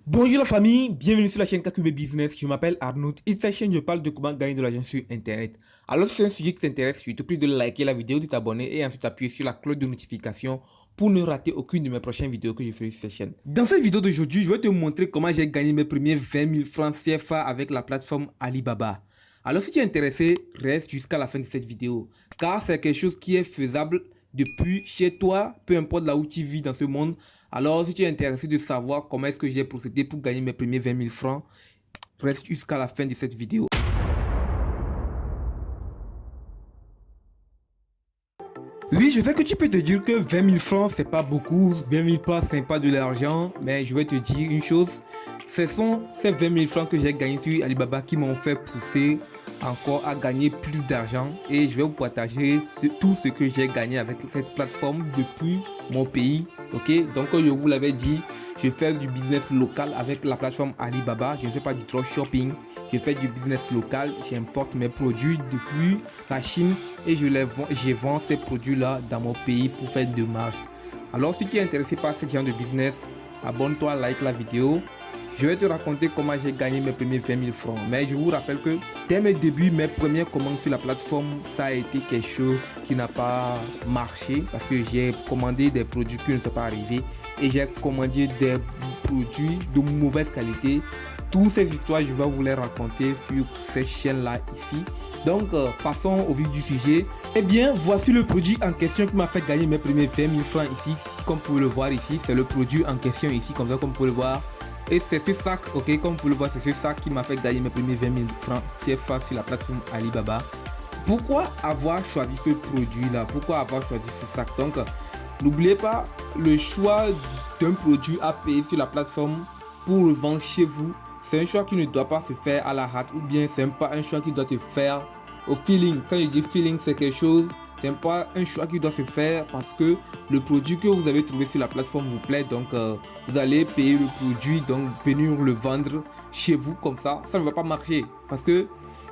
Bonjour la famille, bienvenue sur la chaîne KQB Business. Je m'appelle Arnaud et cette chaîne je parle de comment gagner de l'argent sur internet. Alors si c'est un sujet qui t'intéresse, je te prie de liker la vidéo, de t'abonner et ensuite appuyer sur la cloche de notification pour ne rater aucune de mes prochaines vidéos que je ferai sur cette chaîne. Dans cette vidéo d'aujourd'hui, je vais te montrer comment j'ai gagné mes premiers 20 000 francs CFA avec la plateforme Alibaba. Alors si tu es intéressé, reste jusqu'à la fin de cette vidéo car c'est quelque chose qui est faisable depuis chez toi, peu importe là où tu vis dans ce monde. Alors, si tu es intéressé de savoir comment est-ce que j'ai procédé pour gagner mes premiers 20 000 francs, reste jusqu'à la fin de cette vidéo. Oui, je sais que tu peux te dire que 20 000 francs, c'est pas beaucoup, 20 000 francs, c'est pas de l'argent, mais je vais te dire une chose, ce sont ces 20 000 francs que j'ai gagnés sur Alibaba qui m'ont fait pousser encore à gagner plus d'argent et je vais vous partager tout ce que j'ai gagné avec cette plateforme depuis mon pays. Ok, donc comme je vous l'avais dit, je fais du business local avec la plateforme Alibaba. Je ne fais pas du dropshipping, je fais du business local. J'importe mes produits depuis la Chine et je vends ces produits là dans mon pays pour faire de marge. Alors si tu es intéressé par ce genre de business, abonne-toi, like la vidéo. Je vais te raconter comment j'ai gagné mes premiers 20 000 francs. Mais je vous rappelle que dès mes débuts, mes premières commandes sur la plateforme, ça a été quelque chose qui n'a pas marché parce que j'ai commandé des produits qui ne sont pas arrivés et j'ai commandé des produits de mauvaise qualité. Toutes ces histoires, je vais vous les raconter sur cette chaîne-là ici. Donc, passons au vif du sujet. Eh bien, voici le produit en question qui m'a fait gagner mes premiers 20 000 francs ici. Comme vous pouvez le voir ici, c'est le produit en question ici, comme ça, comme vous pouvez le voir. Et c'est ce sac, ok, comme vous pouvez le voir, c'est ce sac qui m'a fait gagner mes premiers 20 000 francs CFA sur la plateforme Alibaba. Pourquoi avoir choisi ce produit-là? Pourquoi avoir choisi ce sac? Donc, n'oubliez pas le choix d'un produit à payer sur la plateforme pour le vendre chez vous. C'est un choix qui ne doit pas se faire à la hâte ou bien c'est pas un choix qui doit se faire au feeling. Quand je dis feeling, c'est quelque chose. C'est pas un choix qui doit se faire parce que le produit que vous avez trouvé sur la plateforme vous plaît. Donc, vous allez payer le produit, donc venir le vendre chez vous comme ça. Ça ne va pas marcher parce que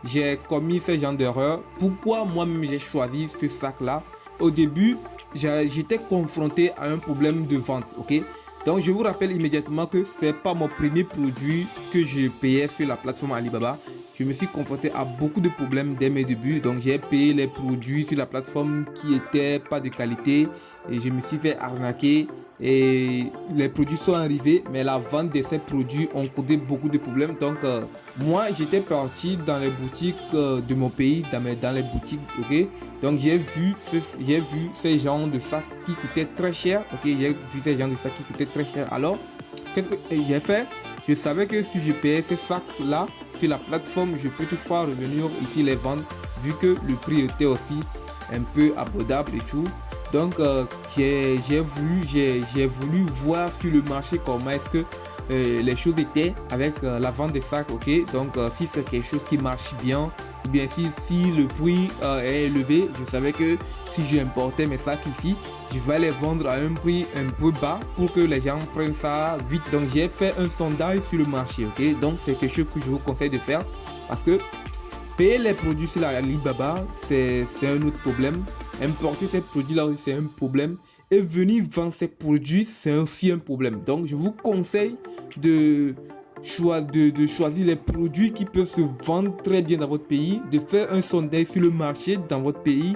j'ai commis ce genre d'erreur. Pourquoi moi-même j'ai choisi ce sac-là? Au début, j'étais confronté à un problème de vente, ok? Donc, je vous rappelle immédiatement que c'est pas mon premier produit que je payais sur la plateforme Alibaba. Je me suis confronté à beaucoup de problèmes dès mes débuts. Donc, j'ai payé les produits sur la plateforme qui n'étaient pas de qualité et je me suis fait arnaquer. Et les produits sont arrivés, mais la vente de ces produits ont causé beaucoup de problèmes. Donc, moi, j'étais parti dans les boutiques de mon pays, dans les boutiques, ok. Donc, j'ai vu ces genres de sacs qui coûtaient très cher, ok. J'ai vu ces genres de sacs qui coûtaient très cher. Alors, qu'est-ce que j'ai fait? Je savais que si je payais ces sacs-là sur la plateforme, je peux toutefois revenir ici les vendre, vu que le prix était aussi un peu abordable et tout. Donc, j'ai voulu voir sur le marché comment est-ce que les choses étaient avec la vente des sacs, ok. Donc, si c'est quelque chose qui marche bien, ou bien si le prix est élevé, je savais que si j'importais mes sacs ici, je vais les vendre à un prix un peu bas pour que les gens prennent ça vite. Donc, j'ai fait un sondage sur le marché, ok. Donc, c'est quelque chose que je vous conseille de faire parce que payer les produits sur la Alibaba, c'est un autre problème. Importer ces produits-là, c'est un problème. Et venir vendre ces produits, c'est aussi un problème. Donc, je vous conseille de choisir les produits qui peuvent se vendre très bien dans votre pays, de faire un sondage sur le marché dans votre pays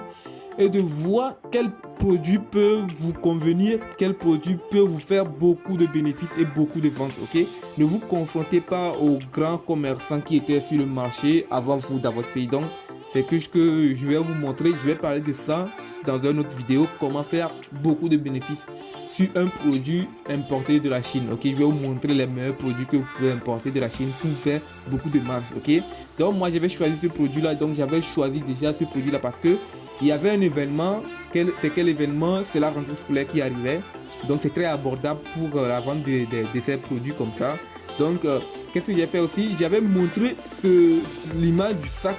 et de voir quel produit peut vous convenir, quel produit peut vous faire beaucoup de bénéfices et beaucoup de ventes, ok. Ne vous confrontez pas aux grands commerçants qui étaient sur le marché avant vous dans votre pays. Donc, c'est que ce que je vais vous montrer, je vais parler de ça dans une autre vidéo, comment faire beaucoup de bénéfices sur un produit importé de la Chine, ok. Je vais vous montrer les meilleurs produits que vous pouvez importer de la Chine pour faire beaucoup de marge, ok. Donc, moi, j'avais choisi ce produit-là, donc j'avais choisi déjà ce produit-là parce que il y avait un événement. C'est quel événement? C'est la rentrée scolaire qui arrivait. Donc, c'est très abordable pour la vente de ces produits comme ça. Donc, qu'est-ce que j'ai fait aussi? J'avais montré l'image du sac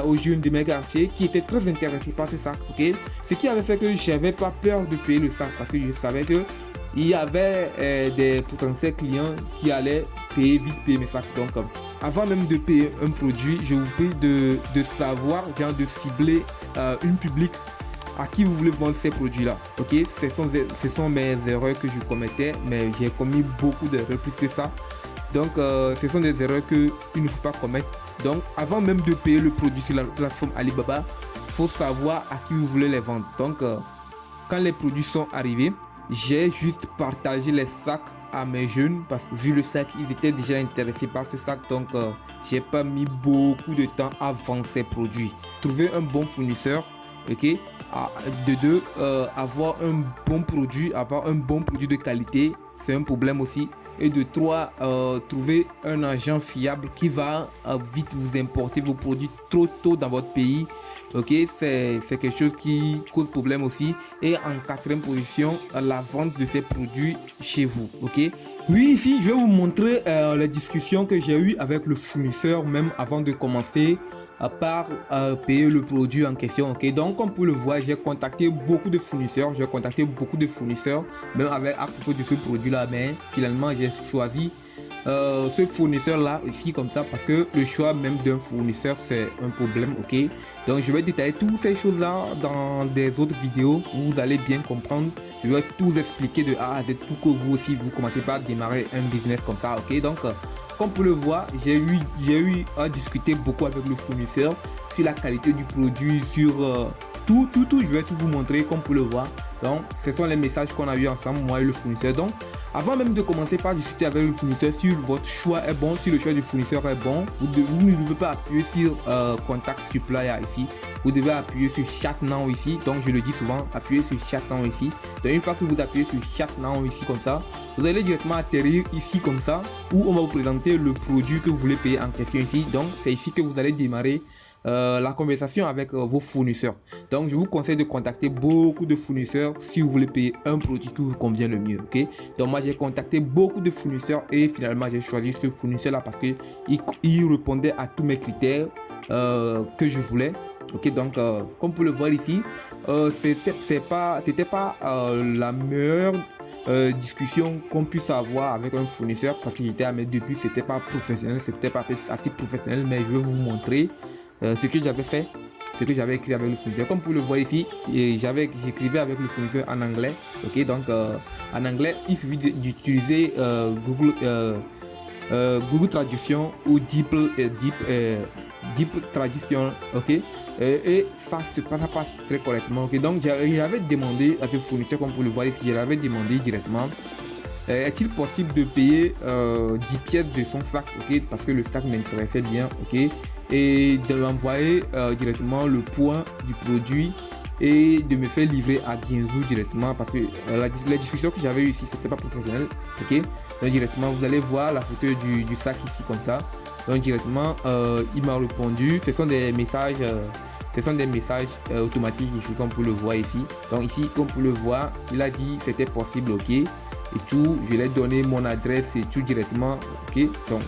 aux jeunes de mes quartiers qui étaient très intéressés par ce sac, ok. Ce qui avait fait que j'avais pas peur de payer le sac parce que je savais que il y avait des potentiels clients qui allaient payer mes sacs. Donc, avant même de payer un produit, je vous prie de savoir, genre de cibler une public à qui vous voulez vendre ces produits-là. Ok, ce sont mes erreurs que je commettais, mais j'ai commis beaucoup d'erreurs plus que ça. Donc, ce sont des erreurs qu'il ne faut pas commettre. Donc, avant même de payer le produit sur la plateforme Alibaba, il faut savoir à qui vous voulez les vendre. Donc, quand les produits sont arrivés, j'ai juste partagé les sacs à mes jeunes parce que vu le sac, ils étaient déjà intéressés par ce sac. Donc, j'ai pas mis beaucoup de temps à vendre ces produits. Trouver un bon fournisseur, ok. De deux, avoir un bon produit de qualité, c'est un problème aussi. Et de trois, trouver un agent fiable qui va vite vous importer vos produits trop tôt dans votre pays. Ok, c'est quelque chose qui cause problème aussi. Et en quatrième position, la vente de ces produits chez vous. Ok. Oui, ici, je vais vous montrer les discussions que j'ai eues avec le fournisseur même avant de commencer par payer le produit en question. Ok, donc comme vous le voyez, j'ai contacté beaucoup de fournisseurs. Même à propos de ce produit-là, mais finalement, j'ai choisi ce fournisseur là ici comme ça parce que le choix même d'un fournisseur c'est un problème. Ok, donc je vais détailler toutes ces choses là dans des autres vidéos où vous allez bien comprendre. Je vais tout expliquer de A à Z pour que vous aussi vous commencez pas à démarrer un business comme ça. Ok, donc comme vous le voyez, j'ai eu à discuter beaucoup avec le fournisseur sur la qualité du produit, sur tout. Je vais tout vous montrer comme vous le voyez. Donc ce sont les messages qu'on a eu ensemble, moi et le fournisseur. Donc avant même de commencer par discuter avec le fournisseur si votre choix est bon, si le choix du fournisseur est bon, vous ne devez pas appuyer sur Contact Supplier ici. Vous devez appuyer sur Chat Now ici. Donc je le dis souvent, appuyez sur Chat Now ici. Donc une fois que vous appuyez sur Chat Now ici comme ça, vous allez directement atterrir ici comme ça, où on va vous présenter le produit que vous voulez payer en question ici. Donc c'est ici que vous allez démarrer la conversation avec vos fournisseurs. Donc je vous conseille de contacter beaucoup de fournisseurs si vous voulez payer un produit qui vous convient le mieux. Ok, donc moi j'ai contacté beaucoup de fournisseurs et finalement j'ai choisi ce fournisseur là parce que il répondait à tous mes critères que je voulais. Ok, donc comme vous pouvez le voir ici, c'était pas la meilleure discussion qu'on puisse avoir avec un fournisseur parce que j'étais à mes débuts, c'était pas professionnel, c'était pas assez professionnel, mais je vais vous montrer ce que j'avais fait, ce que j'avais écrit avec le fournisseur. Comme vous le voyez ici, j'écrivais avec le fournisseur en anglais. Ok, donc en anglais, il suffit d'utiliser Google Traduction ou Deep Traduction. Ok, et ça passe très correctement. Ok, donc j'avais demandé à ce fournisseur, comme vous le voyez ici, j'avais demandé directement. Est-il possible de payer 10 pièces de son sac, ok, parce que le sac m'intéressait bien, ok, et de m'envoyer directement le poids du produit et de me faire livrer à Guinzhou directement parce que la discussion que j'avais eu ici c'était pas professionnel. Ok, donc directement vous allez voir la photo du sac ici comme ça. Donc directement il m'a répondu. Ce sont des messages automatiques ici comme vous le voyez ici. Donc ici comme vous le voyez, il a dit c'était possible, ok, et tout. Je lui ai donné mon adresse et tout directement. Ok, donc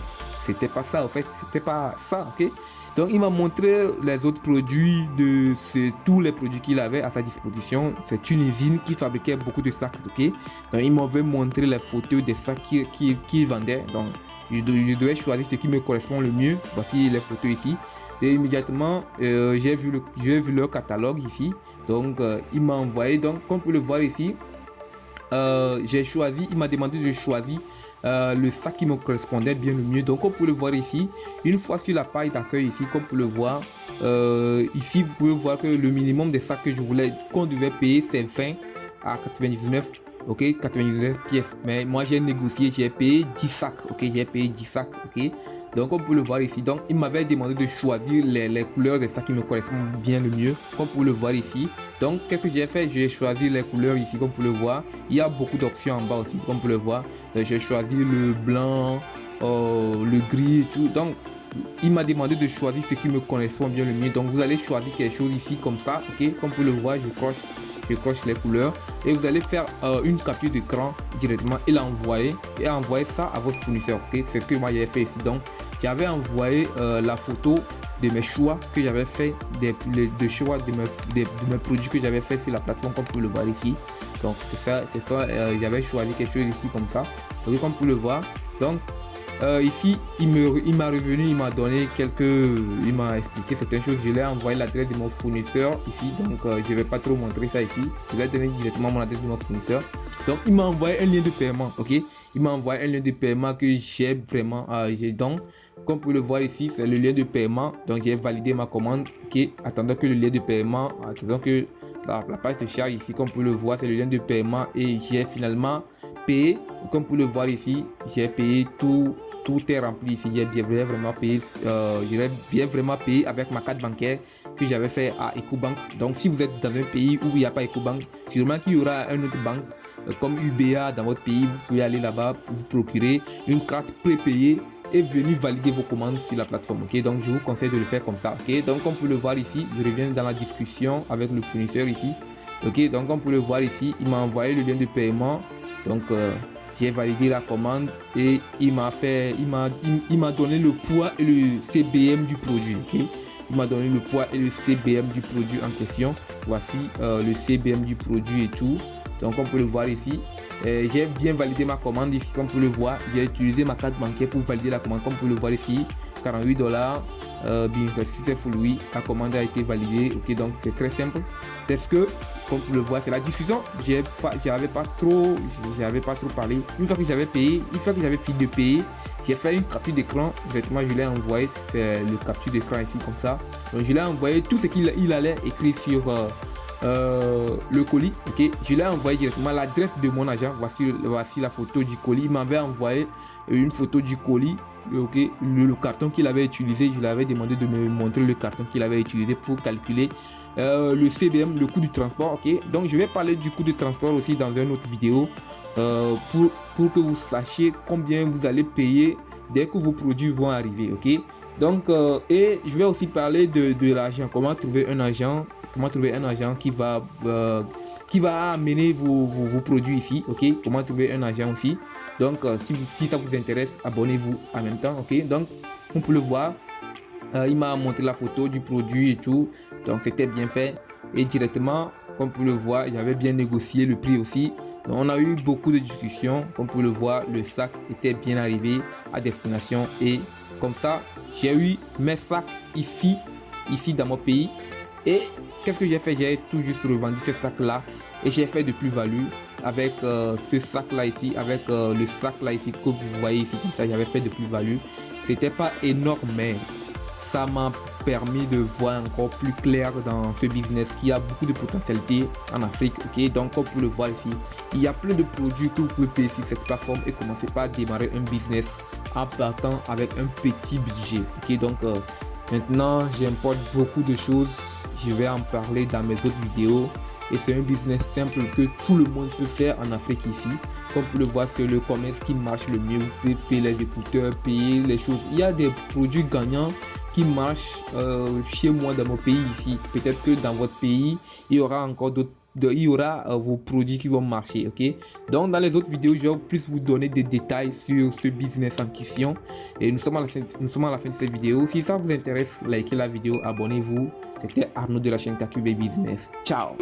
c'était pas ça en fait, c'était pas ça. Ok, donc il m'a montré les autres produits tous les produits qu'il avait à sa disposition. C'est une usine qui fabriquait beaucoup de sacs. Ok, donc il m'avait montré les photos des sacs qu'il vendait. Donc je devais choisir ce qui me correspond le mieux. Voici les photos ici. Et immédiatement j'ai vu leur catalogue ici. Donc il m'a envoyé. Donc comme vous pouvez le voir ici, j'ai choisi, il m'a demandé de choisir le sac qui me correspondait bien le mieux. Donc comme vous pouvez le voir ici, une fois sur la page d'accueil ici, comme vous pouvez le voir, ici vous pouvez voir que le minimum des sacs que je voulais qu'on devait payer c'est 20 à 99. Ok, 99 pièces, mais moi j'ai négocié, j'ai payé 10 sacs. Ok, j'ai payé 10 sacs. Ok, donc comme vous pouvez le voir ici, donc il m'avait demandé de choisir les couleurs des sacs qui me correspondent bien le mieux, comme vous pouvez le voir ici. Donc qu'est-ce que j'ai fait? J'ai choisi les couleurs ici, comme vous pouvez le voir. Il y a beaucoup d'options en bas aussi, comme vous pouvez le voir. J'ai choisi le blanc, le gris et tout. Donc il m'a demandé de choisir ce qui me correspond bien le mieux. Donc vous allez choisir quelque chose ici comme ça. Ok, comme vous pouvez le voir, je coche les couleurs et vous allez faire une capture d'écran directement et l'envoyer ça à votre fournisseur. Ok, c'est ce que moi j'ai fait ici. Donc j'avais envoyé la photo de mes choix que j'avais fait, de mes produits que j'avais fait sur la plateforme, comme vous pouvez le voir ici. Donc c'est ça, j'avais choisi quelque chose ici comme ça. Donc comme vous pouvez le voir, donc Ici, il m'a revenu, il m'a donné il m'a expliqué certaines choses. Je lui ai envoyé l'adresse de mon fournisseur ici, donc je vais pas trop montrer ça ici. Je vais donner directement mon adresse de mon fournisseur. Donc il m'a envoyé un lien de paiement, ok. Il m'a envoyé un lien de paiement que j'ai vraiment, donc comme vous pouvez le voir ici, c'est le lien de paiement. Donc j'ai validé ma commande, ok. Attendant que le lien de paiement, attendant que la page se charge ici, comme vous pouvez le voir, c'est le lien de paiement et j'ai finalement payé. Comme vous pouvez le voir ici, j'ai payé tout est rempli ici. J'ai bien vraiment payé, j'ai bien vraiment payé avec ma carte bancaire que j'avais fait à Ecobank. Donc si vous êtes dans un pays où il n'y a pas Ecobank, sûrement qu'il y aura un autre banque comme UBA dans votre pays. Vous pouvez aller là-bas pour vous procurer une carte prépayée et venir valider vos commandes sur la plateforme, ok. Donc je vous conseille de le faire comme ça, ok. Donc comme vous pouvez le voir ici, je reviens dans la discussion avec le fournisseur ici, ok. Donc comme vous pouvez le voir ici, il m'a envoyé le lien de paiement. Donc j'ai validé la commande et il m'a donné le poids et le CBM du produit, ok. Il m'a donné le poids et le CBM du produit en question. Voici le CBM du produit et tout. Donc comme vous pouvez le voir ici, j'ai bien validé ma commande ici. Comme vous pouvez le voir, j'ai utilisé ma carte bancaire pour valider la commande. Comme vous pouvez le voir ici, 48 $, bien c'est full, oui, la commande a été validée, ok. Donc c'est très simple. Est-ce que comme vous le voyez, c'est la discussion. J'avais pas trop parlé. Une fois que j'avais payé, une fois que j'avais fini de payer, j'ai fait une capture d'écran. Directement, je l'ai envoyé. C'est le capture d'écran ici comme ça. Donc je l'ai envoyé tout ce qu'il allait écrire sur le colis. Ok, je l'ai envoyé directement l'adresse de mon agent. Voici la photo du colis. Il m'avait envoyé une photo du colis. Ok, le carton qu'il avait utilisé, je lui avais demandé de me montrer le carton qu'il avait utilisé pour calculer le CBM, le coût du transport, ok. Donc je vais parler du coût de transport aussi dans une autre vidéo pour que vous sachiez combien vous allez payer dès que vos produits vont arriver, ok. Donc et je vais aussi parler de l'argent, comment trouver un agent qui va amener vos produits ici, ok. Comment trouver un agent aussi. Donc si ça vous intéresse, abonnez-vous en même temps, ok. Donc on peut le voir, il m'a montré la photo du produit et tout, donc c'était bien fait. Et directement, comme vous pouvez le voir, j'avais bien négocié le prix aussi. Donc on a eu beaucoup de discussions. Comme vous pouvez le voir, le sac était bien arrivé à destination. Et comme ça, j'ai eu mes sacs ici dans mon pays. Et qu'est-ce que j'ai fait? J'ai tout juste revendu ce sac là. Et j'ai fait de plus-value avec ce sac là ici, avec le sac là ici que vous voyez ici. Comme ça, j'avais fait de plus-value. C'était pas énorme, mais ça m'a permis de voir encore plus clair dans ce business qui a beaucoup de potentialité en Afrique, ok. Donc comme vous pouvez le voir ici, il y a plein de produits que vous pouvez payer sur cette plateforme et commencer par démarrer un business en partant avec un petit budget, ok. Donc maintenant j'importe beaucoup de choses, je vais en parler dans mes autres vidéos et c'est un business simple que tout le monde peut faire en Afrique ici. Comme vous le voyez, c'est le commerce qui marche le mieux. Vous pouvez payer les écouteurs, payer les choses. Il y a des produits gagnants qui marchent chez moi dans mon pays ici. Peut-être que dans votre pays, il y aura encore d'autres. Il y aura vos produits qui vont marcher, ok. Donc dans les autres vidéos, je vais plus vous donner des détails sur ce business en question. Et nous sommes à la fin de cette vidéo. Si ça vous intéresse, likez la vidéo, abonnez-vous. C'était Arnaud de la chaîne TaQB Business. Ciao.